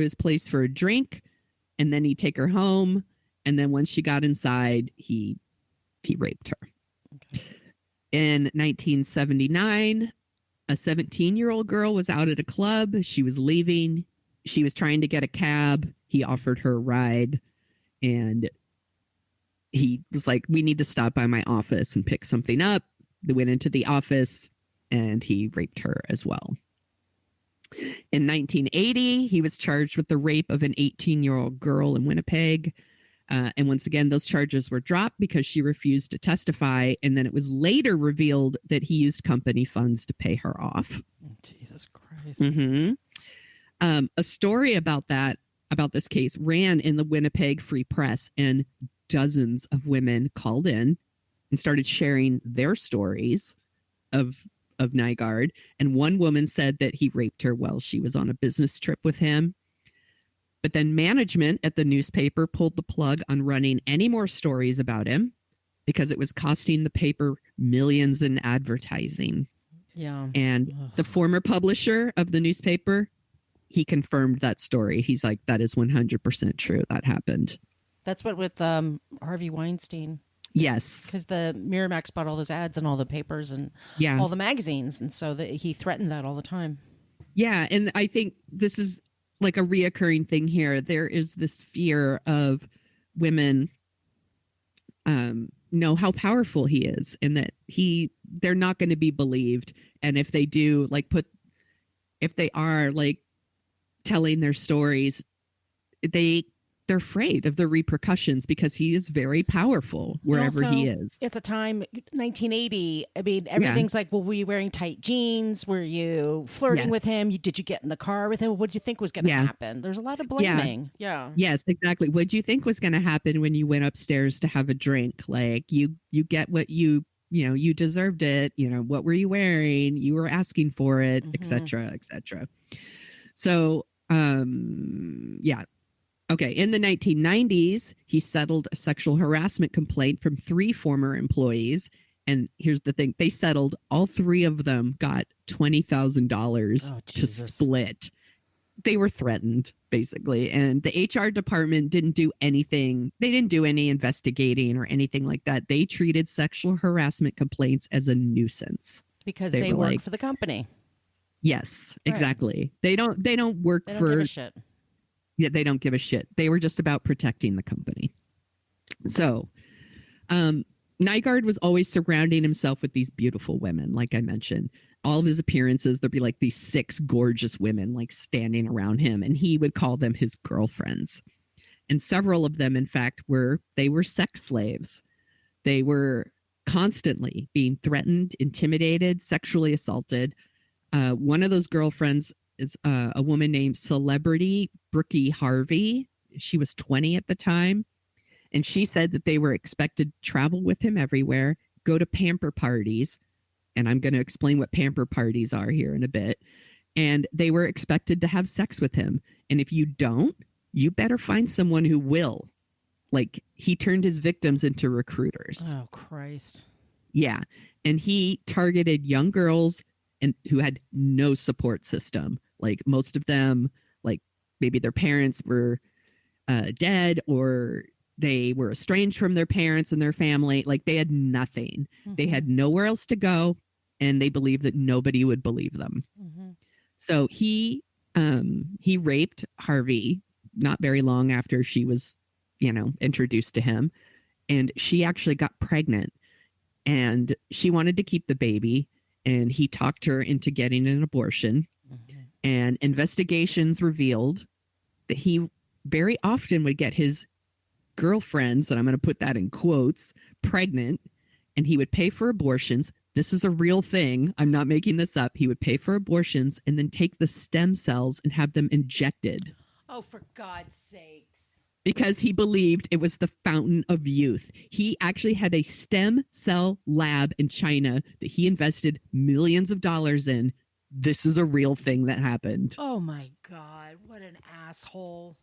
his place for a drink, and then he'd take her home. And then once she got inside, he raped her. Okay. In 1979, a 17-year-old girl was out at a club. She was leaving. She was trying to get a cab. He offered her a ride, and he was like, we need to stop by my office and pick something up. They went into the office, and he raped her as well. In 1980, he was charged with the rape of an 18-year-old girl in Winnipeg. And once again, those charges were dropped because she refused to testify. And then it was later revealed that he used company funds to pay her off. Jesus Christ. Mm-hmm. A story about this case ran in the Winnipeg Free Press, and dozens of women called in and started sharing their stories of Nygard. And one woman said that he raped her while she was on a business trip with him. But then management at the newspaper pulled the plug on running any more stories about him because it was costing the paper millions in advertising. Yeah. And the former publisher of the newspaper, he confirmed that story. He's like, that is 100% true. That happened. That's what with Harvey Weinstein. Yes. Because the Miramax bought all those ads in all the papers and all the magazines. And so he threatened that all the time. Yeah. And I think this is like a reoccurring thing here. There is this fear of women know how powerful he is, and that they're not going to be believed. And if they do, if they are telling their stories, they're afraid of the repercussions because he is very powerful wherever he is. It's a time, 1980. I mean, everything's like, well, were you wearing tight jeans? Were you flirting with him? Did you get in the car with him? What did you think was going to happen? There's a lot of blaming. Yeah. Yes, exactly. What did you think was going to happen when you went upstairs to have a drink? Like you get what you deserved it. What were you wearing? You were asking for it, et cetera, et cetera. So, yeah. Okay, in the 1990s, he settled a sexual harassment complaint from 3 former employees. And here's the thing. They settled. All 3 of them got $20,000 to split. They were threatened, basically. And the HR department didn't do anything. They didn't do any investigating or anything like that. They treated sexual harassment complaints as a nuisance. Because they work for the company. Yes, exactly. They don't work they don't for... give a shit. Yeah, they don't give a shit. They were just about protecting the company. So, Nygard was always surrounding himself with these beautiful women, like I mentioned. All of his appearances, there'd be like these 6 gorgeous women standing around him, and he would call them his girlfriends. And several of them, in fact, were sex slaves. They were constantly being threatened, intimidated, sexually assaulted. One of those girlfriends is a woman named Celebrity Brookie Harvey. She was 20 at the time. And she said that they were expected to travel with him everywhere, go to pamper parties. And I'm going to explain what pamper parties are here in a bit. And they were expected to have sex with him. And if you don't, you better find someone who will. He turned his victims into recruiters. Oh, Christ. Yeah. And he targeted young girls and who had no support system. Most of them, maybe their parents were dead, or they were estranged from their parents and their family. They had nothing. Mm-hmm. They had nowhere else to go, and they believed that nobody would believe them. Mm-hmm. So he raped Harvey not very long after she was, introduced to him, and she actually got pregnant, and she wanted to keep the baby, and he talked her into getting an abortion. Mm-hmm. And investigations revealed that he very often would get his girlfriends, and I'm going to put that in quotes, pregnant, and he would pay for abortions. This is a real thing. I'm not making this up. He would pay for abortions and then take the stem cells and have them injected. Oh, for God's sakes. Because he believed it was the fountain of youth. He actually had a stem cell lab in China that he invested millions of dollars in. This is a real thing that happened. Oh my God, what an asshole.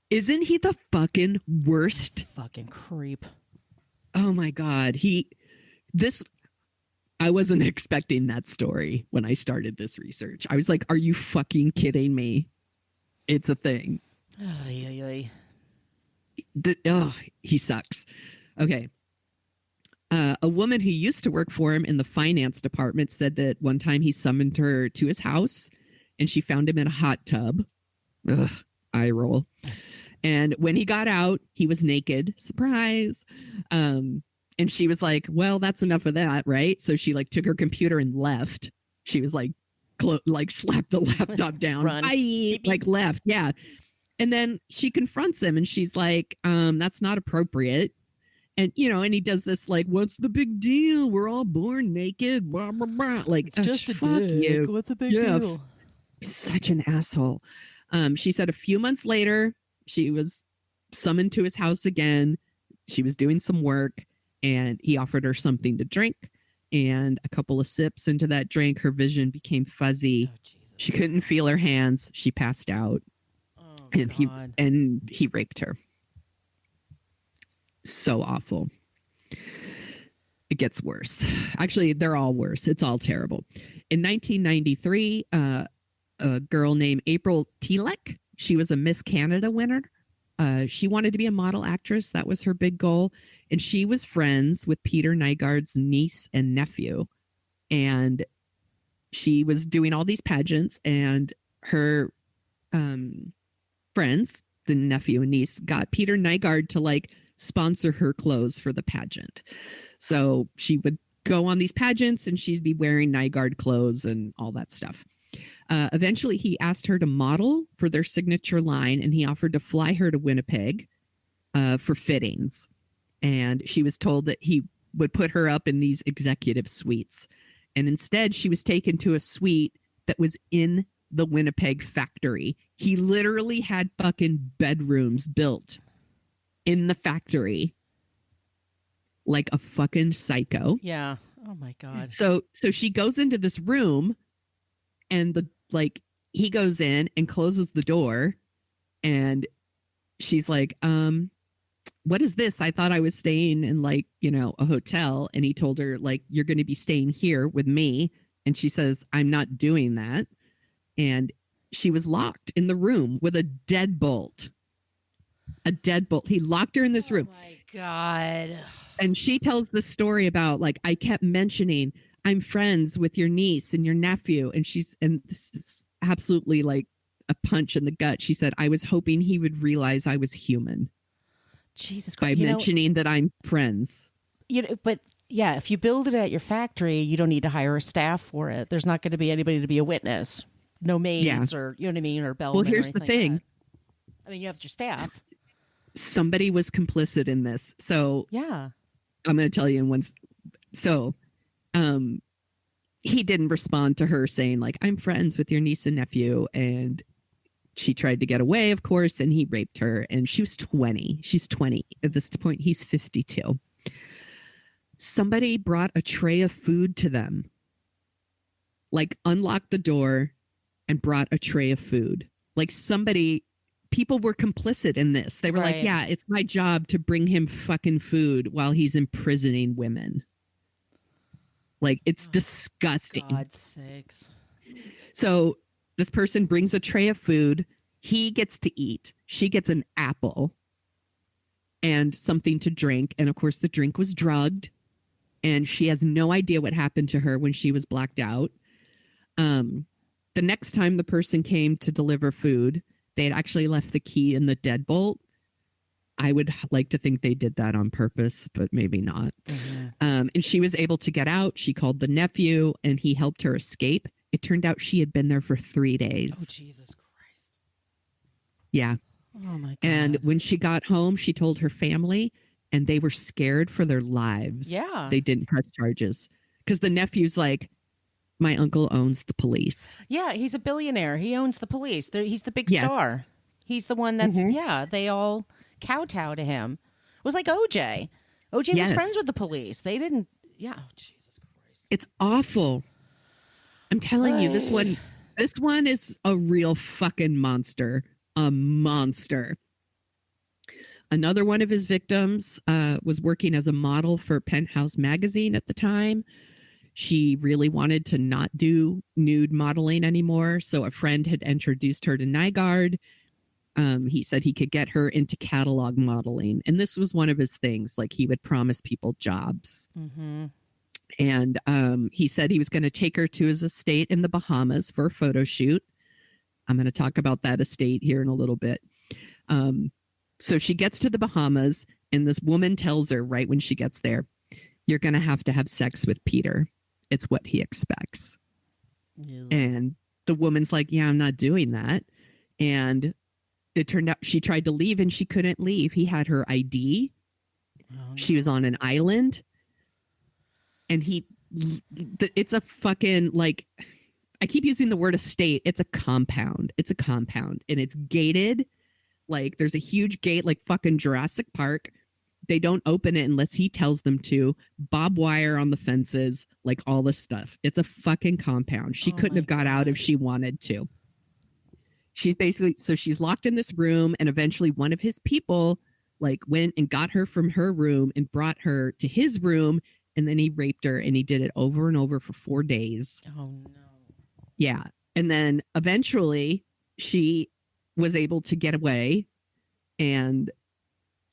Isn't he the fucking worst? Fucking creep. Oh my God. I wasn't expecting that story when I started this research. I was like, are you fucking kidding me? It's a thing. He sucks. Okay. A woman who used to work for him in the finance department said that one time he summoned her to his house and she found him in a hot tub. Ugh, eye roll. And when he got out, he was naked. Surprise. And she was like, well, that's enough of that, right? So she like took her computer and left. She was like, slapped the laptop down. Bye. Like left. Yeah. And then she confronts him and she's like, that's not appropriate. And, and he does this like, what's the big deal? We're all born naked. Blah, blah, blah. Like, it's just fuck you. What's a big deal? Such an asshole. She said a few months later, she was summoned to his house again. She was doing some work and he offered her something to drink. And a couple of sips into that drink, her vision became fuzzy. She couldn't feel her hands. She passed out. And he raped her. So awful. It gets worse. Actually, they're all worse. It's all terrible. In 1993, a girl named April Tilek, she was a Miss Canada winner. She wanted to be a model actress. That was her big goal. And she was friends with Peter Nygard's niece and nephew. And she was doing all these pageants, and her friends, the nephew and niece, got Peter Nygard to like sponsor her clothes for the pageant. So she would go on these pageants and she'd be wearing Nygard clothes and all that stuff. Eventually, he asked her to model for their signature line, and he offered to fly her to Winnipeg for fittings. And she was told that he would put her up in these executive suites. And instead, she was taken to a suite that was in the Winnipeg factory. He literally had fucking bedrooms built in the factory like a fucking psycho. Yeah. Oh my God. So she goes into this room and he goes in and closes the door and she's like, what is this? I thought I was staying in a hotel. And he told her like, you're going to be staying here with me. And she says, I'm not doing that. And she was locked in the room with a deadbolt. He locked her in this room. Oh my God. And she tells the story about like, I kept mentioning, I'm friends with your niece and your nephew. And this is absolutely like a punch in the gut. She said, I was hoping he would realize I was human. Jesus Christ. By mentioning that I'm friends. But yeah, if you build it at your factory, you don't need to hire a staff for it. There's not going to be anybody to be a witness. No maids or, you know what I mean? Or bellmen. Well, here's the thing. Like I mean, you have your staff. Somebody was complicit in this. So yeah, I'm going to tell you in one. So he didn't respond to her saying like, I'm friends with your niece and nephew. And she tried to get away, of course, and he raped her. And she was 20. She's 20 at this point. He's 52. Somebody brought a tray of food to them, like unlocked the door and brought a tray of food. Like people were complicit in this. They were like, yeah, it's my job to bring him fucking food while he's imprisoning women. Like, it's disgusting. God's sakes. So this person brings a tray of food. He gets to eat. She gets an apple and something to drink. And of course, the drink was drugged. And she has no idea what happened to her when she was blacked out. The next time the person came to deliver food, they had actually left the key in the deadbolt. I would like to think they did that on purpose, but maybe not. Mm-hmm. And she was able to get out. She called the nephew and he helped her escape. It turned out she had been there for 3 days. Oh, Jesus Christ. Yeah. Oh, my God. And when she got home, she told her family and they were scared for their lives. Yeah. They didn't press charges because the nephew's like, my uncle owns the police. Yeah, he's a billionaire. He owns the police. He's the big star. He's the one that's, they all kowtow to him. It was like OJ. OJ was friends with the police. They didn't, Jesus Christ. It's awful. I'm telling you, this one is a real fucking monster. A monster. Another one of his victims was working as a model for Penthouse magazine at the time. She really wanted to not do nude modeling anymore. So a friend had introduced her to Nygard. He said he could get her into catalog modeling. And this was one of his things. Like, he would promise people jobs. Mm-hmm. And he said he was going to take her to his estate in the Bahamas for a photo shoot. I'm going to talk about that estate here in a little bit. So she gets to the Bahamas, and this woman tells her right when she gets there, you're going to have sex with Peter. It's what he expects. Ew. And the woman's like, yeah, I'm not doing that. And it turned out she tried to leave and she couldn't leave. He had her ID. Oh, no. She was on an island. And it's a fucking, like, I keep using the word estate. It's a compound. It's a compound. And it's gated. Like, there's a huge gate, like fucking Jurassic Park. They don't open it unless he tells them to. Barbed wire on the fences, like all this stuff. It's a fucking compound. She couldn't have got out if she wanted to. She's locked in this room, and eventually one of his people like went and got her from her room and brought her to his room, and then he raped her, and he did it over and over for 4 days. Oh no. Yeah. And then eventually she was able to get away, and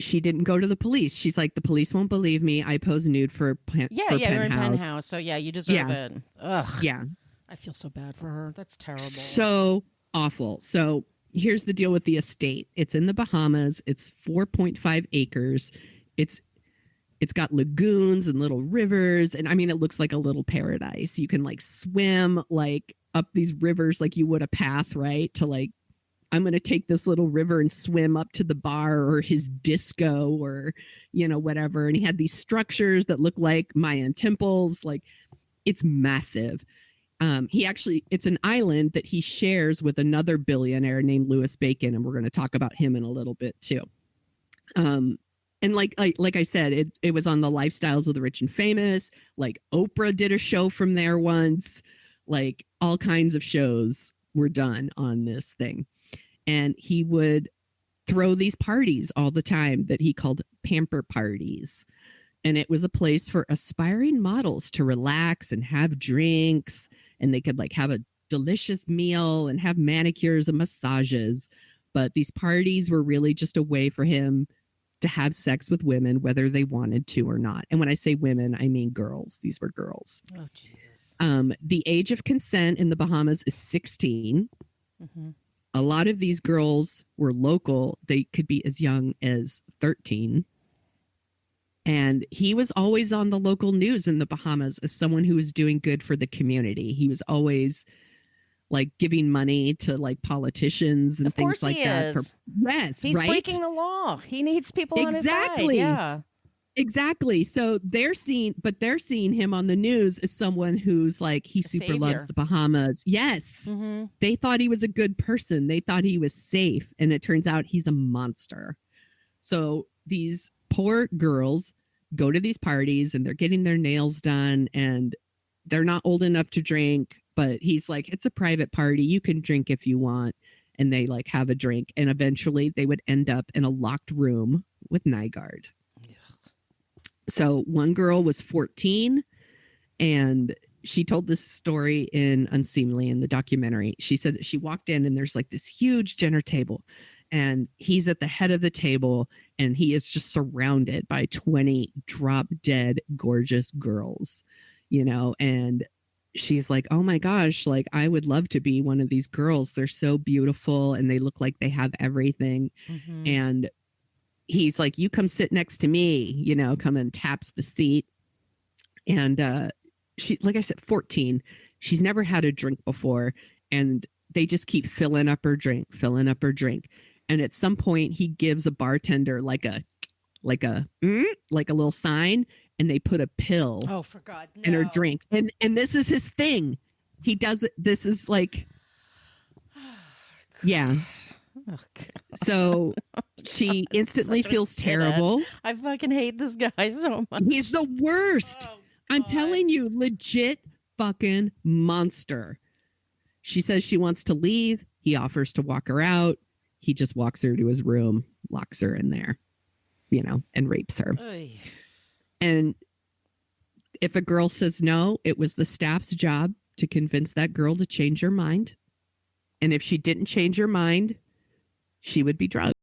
she didn't go to the police. She's like, the police won't believe me. I pose nude for Penthouse. You're in Penthouse. So yeah, you deserve it. Ugh. Yeah. I feel so bad for her. That's terrible. So awful. So here's the deal with the estate. It's in the Bahamas. It's 4.5 acres. It's got lagoons and little rivers. And I mean, it looks like a little paradise. You can like swim like up these rivers like you would a path, right? To like, I'm going to take this little river and swim up to the bar or his disco or, you know, whatever. And he had these structures that look like Mayan temples. Like, it's massive. It's an island that he shares with another billionaire named Louis Bacon. And we're going to talk about him in a little bit too. And like I said, it was on the lifestyles of the rich and famous. Like, Oprah did a show from there once. Like, all kinds of shows were done on this thing. And he would throw these parties all the time that he called pamper parties. And it was a place for aspiring models to relax and have drinks. And they could like have a delicious meal and have manicures and massages. But these parties were really just a way for him to have sex with women, whether they wanted to or not. And when I say women, I mean girls. These were girls. Oh, Jesus. The age of consent in the Bahamas is 16. Mm-hmm. A lot of these girls were local. They could be as young as 13. And he was always on the local news in the Bahamas as someone who was doing good for the community. He was always like giving money to like politicians and things like that. Yes, he's right? breaking the law. He needs people on his side. Yeah. Exactly. So they're seeing him on the news as someone who's like, he super loves the Bahamas. Yes. Mm-hmm. They thought he was a good person. They thought he was safe. And it turns out he's a monster. So these poor girls go to these parties and they're getting their nails done and they're not old enough to drink, but he's like, it's a private party. You can drink if you want. And they like have a drink. And eventually they would end up in a locked room with Nygard. So one girl was 14 and she told this story in Unseamly in the documentary. She said that she walked in and there's like this huge dinner table and he's at the head of the table and he is just surrounded by 20 drop dead gorgeous girls, you know, and she's like, oh my gosh, like I would love to be one of these girls. They're so beautiful and they look like they have everything. Mm-hmm. And he's like, you come sit next to me, you know, come and taps the seat. And she, like I said, 14, she's never had a drink before. And they just keep filling up her drink. And at some point he gives a bartender like a little sign and they put a pill in her drink. And this is his thing. He does it. This is like, yeah. Oh, God. So she instantly feels terrible. I fucking hate this guy so much. He's the worst. Oh, I'm telling you, legit fucking monster. She says she wants to leave. He offers to walk her out. He just walks her to his room, locks her in there, you know, and rapes her. Oy. And if a girl says no, it was the staff's job to convince that girl to change her mind. And if she didn't change her mind, she would be drugged.